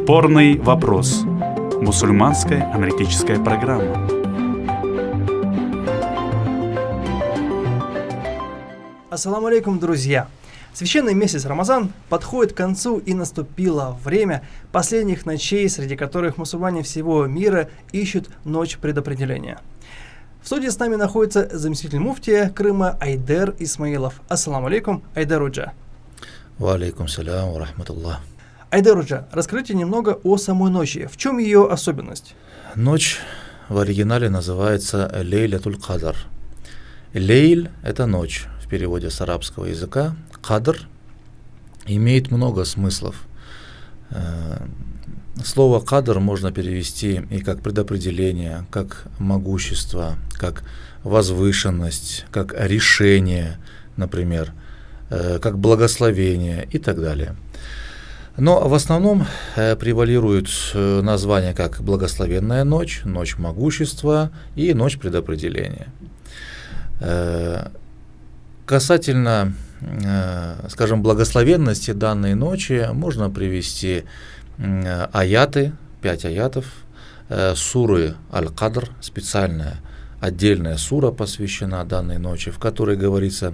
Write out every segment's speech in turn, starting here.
Спорный вопрос. Мусульманская аналитическая программа. Ассаламу алейкум, друзья! Священный месяц Рамазан подходит к концу, и наступило время последних ночей, среди которых мусульмане всего мира ищут ночь предопределения. В студии с нами находится заместитель муфтия Крыма Айдер Исмаилов. Ассаламу алейкум, Айдер Уджа. Ва алейкум салям ва рахматуллах. Айдер Уджа, расскажите немного о самой ночи. В чем ее особенность? Ночь в оригинале называется Лейлятуль Кадр. Лейль – это ночь в переводе с арабского языка. Кадр имеет много смыслов. Слово кадр можно перевести и как предопределение, как могущество, как возвышенность, как решение, например, как благословение и так далее. Но в основном превалирует название как благословенная ночь, ночь могущества и ночь предопределения. Касательно, скажем, благословенности данной ночи можно привести аяты, 5 аятов, суры Аль-Кадр, специальная отдельная сура посвящена данной ночи, в которой говорится,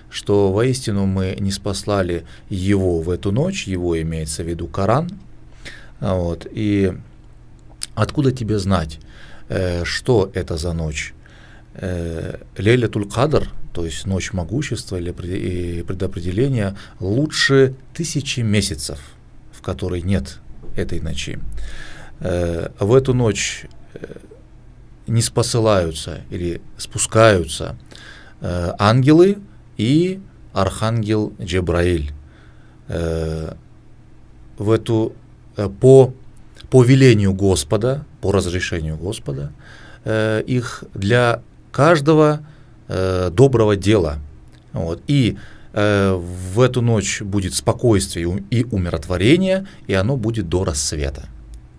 что воистину мы ниспослали его в эту ночь, его имеется в виду Коран. Вот, и откуда тебе знать, что это за ночь? Лейлятуль Кадр, то есть ночь могущества или предопределения, лучше 1000 месяцев, в которой нет этой ночи. В эту ночь не спосылаются или спускаются ангелы и архангел Джебраиль. По велению Господа, по разрешению Господа, их для каждого доброго дела. Вот. И в эту ночь будет спокойствие и умиротворение, и оно будет до рассвета.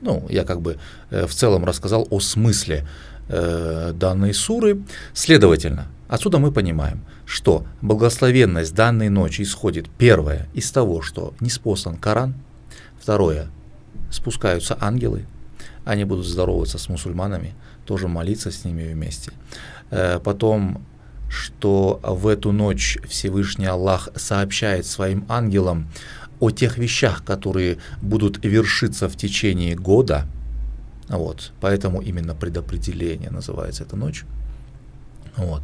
Ну, я в целом рассказал о смысле данной суры. Следовательно, отсюда мы понимаем, что благословенность данной ночи исходит, первое, из того, что ниспослан Коран, второе, спускаются ангелы, они будут здороваться с мусульманами, тоже молиться с ними вместе. Потом, что в эту ночь Всевышний Аллах сообщает своим ангелам о тех вещах, которые будут вершиться в течение года. Вот, поэтому именно предопределение называется эта ночь. Вот.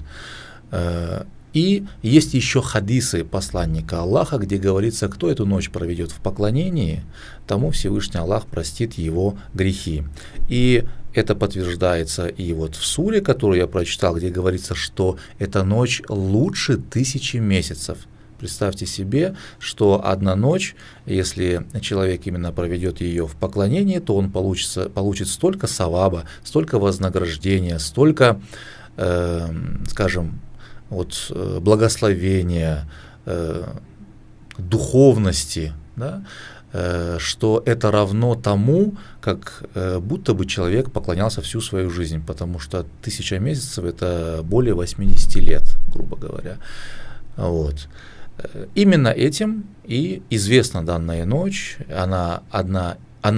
И есть еще хадисы посланника Аллаха, где говорится, кто эту ночь проведет в поклонении, тому Всевышний Аллах простит его грехи. И это подтверждается и вот в суре, которую я прочитал, где говорится, что эта ночь лучше 1000 месяцев. Представьте себе, что одна ночь, если человек именно проведет ее в поклонении, то он получит столько саваба, столько вознаграждения, столько, благословения, духовности, да, что это равно тому, как будто бы человек поклонялся всю свою жизнь, потому что 1000 месяцев – это более 80 лет, грубо говоря. Вот. Именно этим и известна данная ночь, она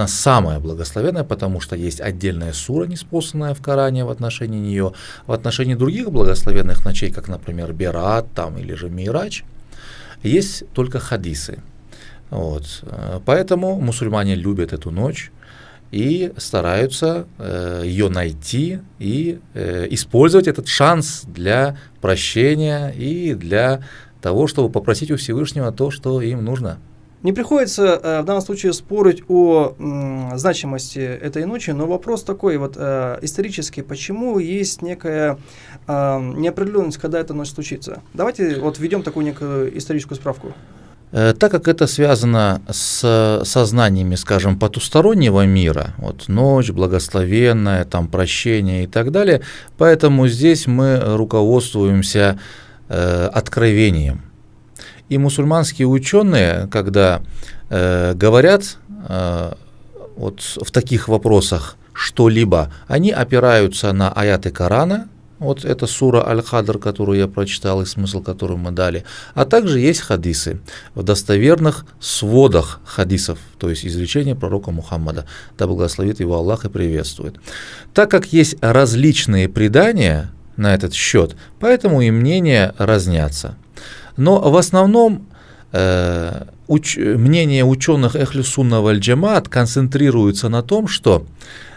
самая благословенная, потому что есть отдельная сура, ниспосланная в Коране в отношении нее. В отношении других благословенных ночей, как, например, Берат или же Мирадж, есть только хадисы. Вот. Поэтому мусульмане любят эту ночь и стараются ее найти и использовать этот шанс для прощения и для того, чтобы попросить у Всевышнего то, что им нужно. Не приходится в данном случае спорить о значимости этой ночи, но вопрос такой исторический, почему есть некая неопределенность, когда эта ночь случится? Давайте введем такую некую историческую справку. Так как это связано с сознаниями, скажем, потустороннего мира, ночь благословенная, прощение и так далее, поэтому здесь мы руководствуемся откровением. И мусульманские ученые, когда говорят в таких вопросах что-либо, они опираются на аяты Корана, Вот это сура Аль-Хадр, которую я прочитал, и смысл, который мы дали. А также есть хадисы в достоверных сводах хадисов, то есть изречения пророка Мухаммада, да благословит его Аллах и приветствует. Так как есть различные предания на этот счет, поэтому и мнения разнятся. Но в основном мнение ученых Эхлю Сунна валь Джамаат концентрируется на том, что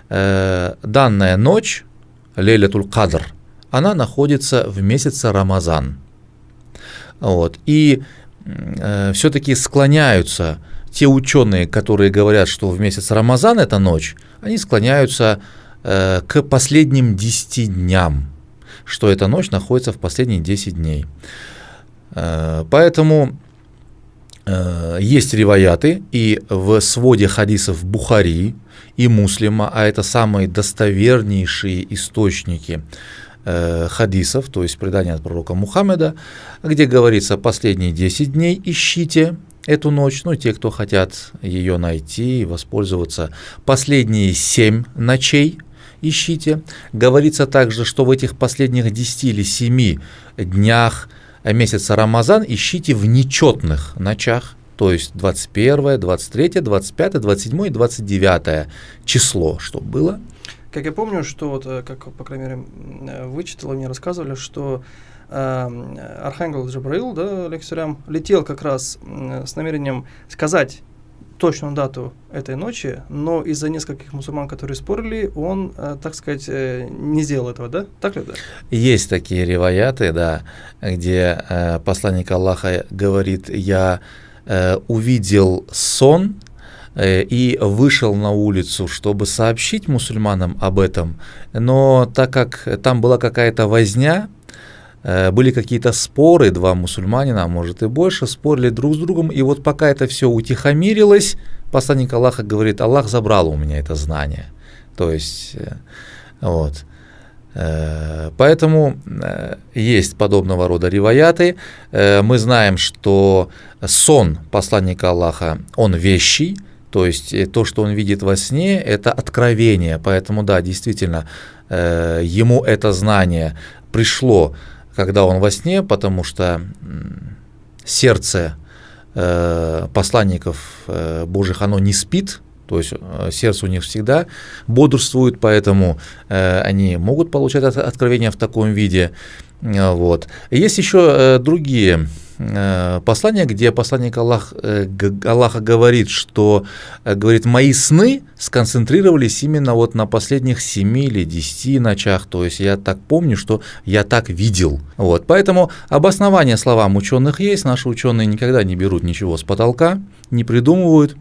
данная ночь, Лейлятуль Кадр, она находится в месяце Рамазан. Вот. И все-таки склоняются те ученые, которые говорят, что в месяц Рамазан эта ночь, они склоняются к последним 10 дням, что эта ночь находится в последние 10 дней. Поэтому есть риваяты и в своде хадисов Бухари и Муслима, а это самые достовернейшие источники хадисов, то есть предания от пророка Мухаммеда, где говорится: последние 10 дней ищите эту ночь, ну, те, кто хотят ее найти и воспользоваться, последние 7 ночей ищите. Говорится также, что в этих последних 10 или 7 днях месяца Рамазан ищите в нечетных ночах, то есть 21, 23, 25, 27 и 29 число, что было. Как я помню, что вот, как, по крайней мере, вычитал, мне рассказывали, что архангел Джабраил, да, алейхиссалям, летел как раз с намерением сказать точную дату этой ночи, но из-за нескольких мусульман, которые спорили, он, так сказать, не сделал этого, да? Так ли, да? Есть такие риваяты, да, где посланник Аллаха говорит: я увидел сон и вышел на улицу, чтобы сообщить мусульманам об этом, но так как там была какая-то возня, были какие-то споры, 2 мусульманина, а может и больше, спорили друг с другом, и вот пока это все утихомирилось, посланник Аллаха говорит: Аллах забрал у меня это знание. То есть, вот. Поэтому есть подобного рода риваяты. Мы знаем, что сон посланника Аллаха, он вещий, то есть то, что он видит во сне, это откровение. Поэтому да, действительно, ему это знание пришло, когда он во сне, потому что сердце посланников Божьих, оно не спит, то есть сердце у них всегда бодрствует, поэтому они могут получать откровения в таком виде. Вот. Есть еще другие послания, где посланник Аллаха говорит, что говорит: мои сны сконцентрировались именно вот на последних 7 или 10 ночах, то есть я так помню, что я так видел. Вот. Поэтому обоснование словам ученых есть, наши ученые никогда не берут ничего с потолка, не придумывают.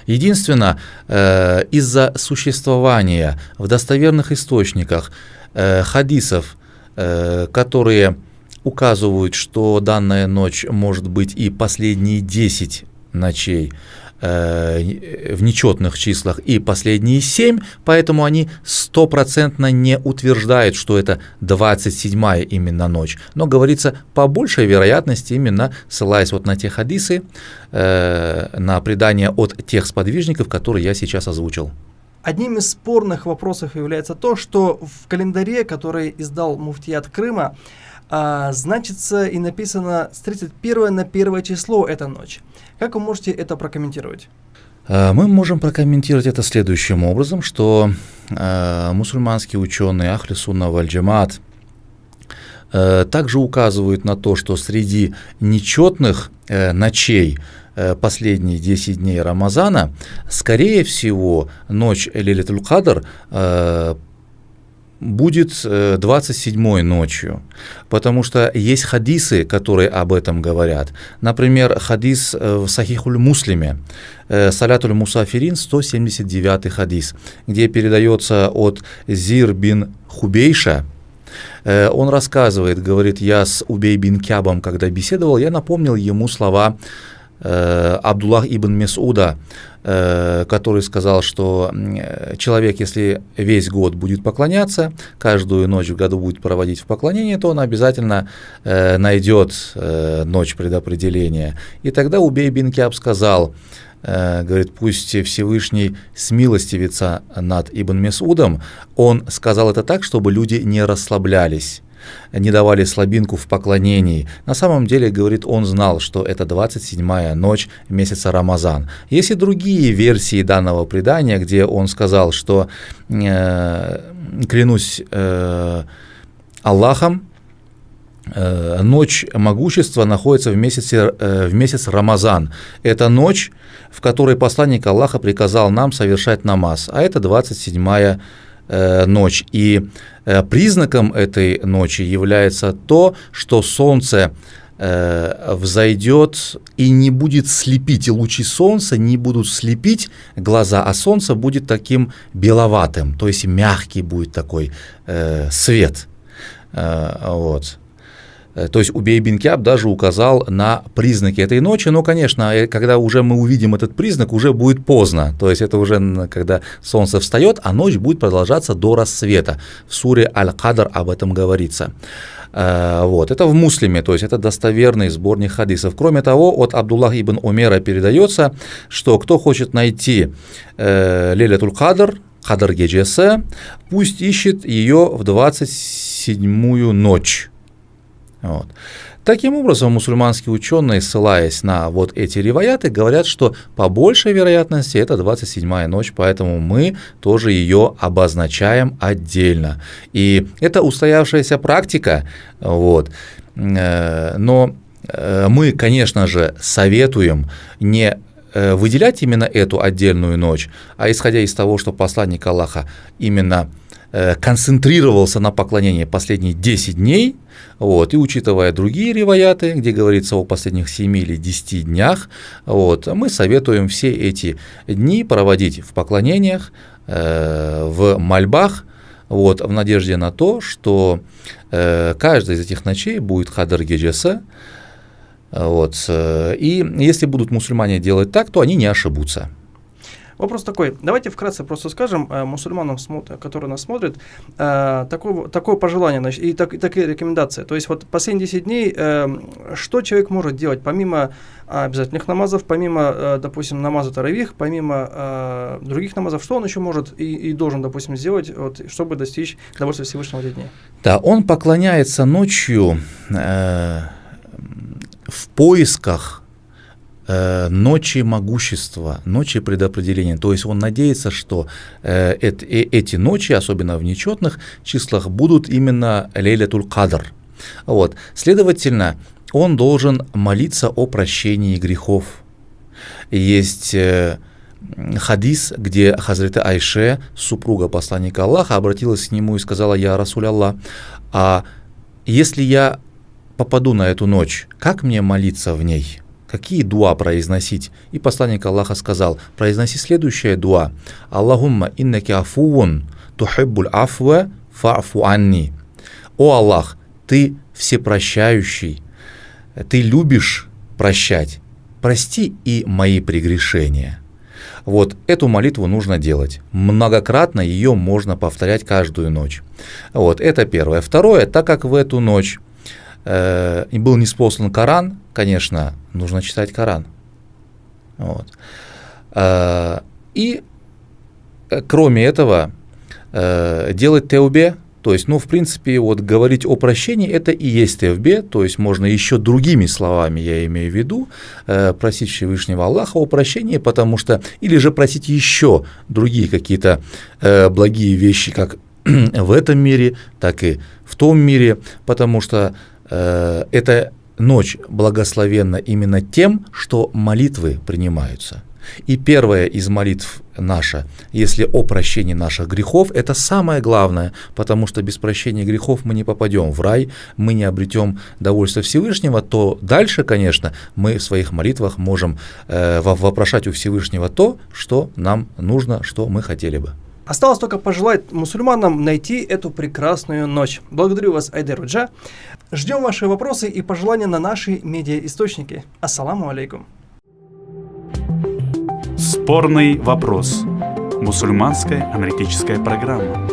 Единственное, из-за существования в достоверных источниках хадисов, которые указывают, что данная ночь может быть и последние 10 ночей в нечетных числах, и последние 7, поэтому они 100% не утверждают, что это 27-я именно ночь, но говорится по большей вероятности, именно ссылаясь вот на те хадисы, на предания от тех сподвижников, которые я сейчас озвучил. Одним из спорных вопросов является то, что в календаре, который издал муфтият Крыма, значится и написано с 31 на 1 число эта ночь. Как вы можете это прокомментировать? Мы можем прокомментировать это следующим образом, что мусульманские ученые Ахлю Сунна валь Джамаат также указывают на то, что среди нечетных ночей последние 10 дней Рамазана, скорее всего, ночь Лейлятуль Кадр будет 27-й ночью, потому что есть хадисы, которые об этом говорят. Например, хадис в Сахихуль Муслиме, Салятуль Мусафирин, 179-й хадис, где передается от Зир бин Хубейша. Он рассказывает, говорит: я с Убей бин Кябом, когда беседовал, я напомнил ему слова Абдуллах ибн Месуда, который сказал, что человек, если весь год будет поклоняться, каждую ночь в году будет проводить в поклонении, то он обязательно найдет ночь предопределения. И тогда Убей бин Кяб сказал: говорит, пусть Всевышний смилостивится над Ибн Месудом, он сказал это так, чтобы люди не расслаблялись, не давали слабинку в поклонении. На самом деле, говорит, он знал, что это 27-я ночь месяца Рамазан. Есть и другие версии данного предания, где он сказал, что клянусь Аллахом, ночь могущества находится в месяц Рамазан. Это ночь, в которой посланник Аллаха приказал нам совершать намаз, а это 27-я ночь. И признаком этой ночи является то, что солнце взойдет и не будет слепить, и лучи солнца не будут слепить глаза, а солнце будет таким беловатым, то есть мягкий будет такой свет. Вот. То есть Убей бин Кааб даже указал на признаки этой ночи, но, конечно, когда уже мы увидим этот признак, уже будет поздно, то есть это уже когда солнце встает, а ночь будет продолжаться до рассвета. В суре Аль-Кадр об этом говорится. Вот. Это в Муслиме, то есть это достоверный сборник хадисов. Кроме того, от Абдуллаха ибн Умера передается, что кто хочет найти Лейлятуль Кадр, Кадр Геджесе, пусть ищет ее в 27-ю ночь. Вот. Таким образом, мусульманские ученые, ссылаясь на вот эти риваяты, говорят, что по большей вероятности это 27-я ночь, поэтому мы тоже ее обозначаем отдельно. И это устоявшаяся практика, вот. Но мы, конечно же, советуем не выделять именно эту отдельную ночь, а исходя из того, что посланник Аллаха именно концентрировался на поклонении последние 10 дней, вот, и учитывая другие риваяты, где говорится о последних 7 или 10 днях, вот, мы советуем все эти дни проводить в поклонениях, в мольбах, вот, в надежде на то, что каждая из этих ночей будет Кадр Геджесе, вот, и если будут мусульмане делать так, то они не ошибутся. Вопрос такой, давайте вкратце просто скажем мусульманам, которые нас смотрят, такое пожелание, значит, и такие рекомендации. То есть вот последние 10 дней, что человек может делать, помимо обязательных намазов, помимо, допустим, намаза таравих, помимо других намазов, что он еще может и должен, допустим, сделать, вот, чтобы достичь довольствия Всевышнего в эти дни? Да, он поклоняется ночью в поисках ночи могущества, ночи предопределения. То есть он надеется, что эти ночи, особенно в нечетных числах, будут именно Лейлятуль Кадр. Вот. Следовательно, он должен молиться о прощении грехов. Есть хадис, где Хазрат Айше, супруга посланника Аллаха, обратилась к нему и сказала: «Я Расуль Аллах, а если я попаду на эту ночь, как мне молиться в ней? Какие дуа произносить?» И посланник Аллаха сказал: произноси следующее дуа: «Аллахумма иннаки афуун тухиббуль афва фа'фу анни». О Аллах, ты всепрощающий, ты любишь прощать, прости и мои прегрешения. Вот эту молитву нужно делать. Многократно ее можно повторять каждую ночь. Вот это первое. Второе, так как в эту ночь был ниспослан Коран, конечно, нужно читать Коран. Вот. И кроме этого делать теубе, то есть, в принципе, вот говорить о прощении, это и есть теубе, то есть можно еще другими словами, я имею в виду, просить Всевышнего Аллаха о прощении, потому что, или же просить еще другие какие-то благие вещи, как в этом мире, так и в том мире, потому что эта ночь благословенна именно тем, что молитвы принимаются. И первая из молитв наша, если о прощении наших грехов, это самое главное, потому что без прощения грехов мы не попадем в рай, мы не обретем довольство Всевышнего, то дальше, конечно, мы в своих молитвах можем вопрошать у Всевышнего то, что нам нужно, что мы хотели бы. Осталось только пожелать мусульманам найти эту прекрасную ночь. Благодарю вас, Айдар Уджа. Ждем ваши вопросы и пожелания на наши медиаисточники. Ассаламу алейкум. Спорный вопрос. Мусульманская аналитическая программа.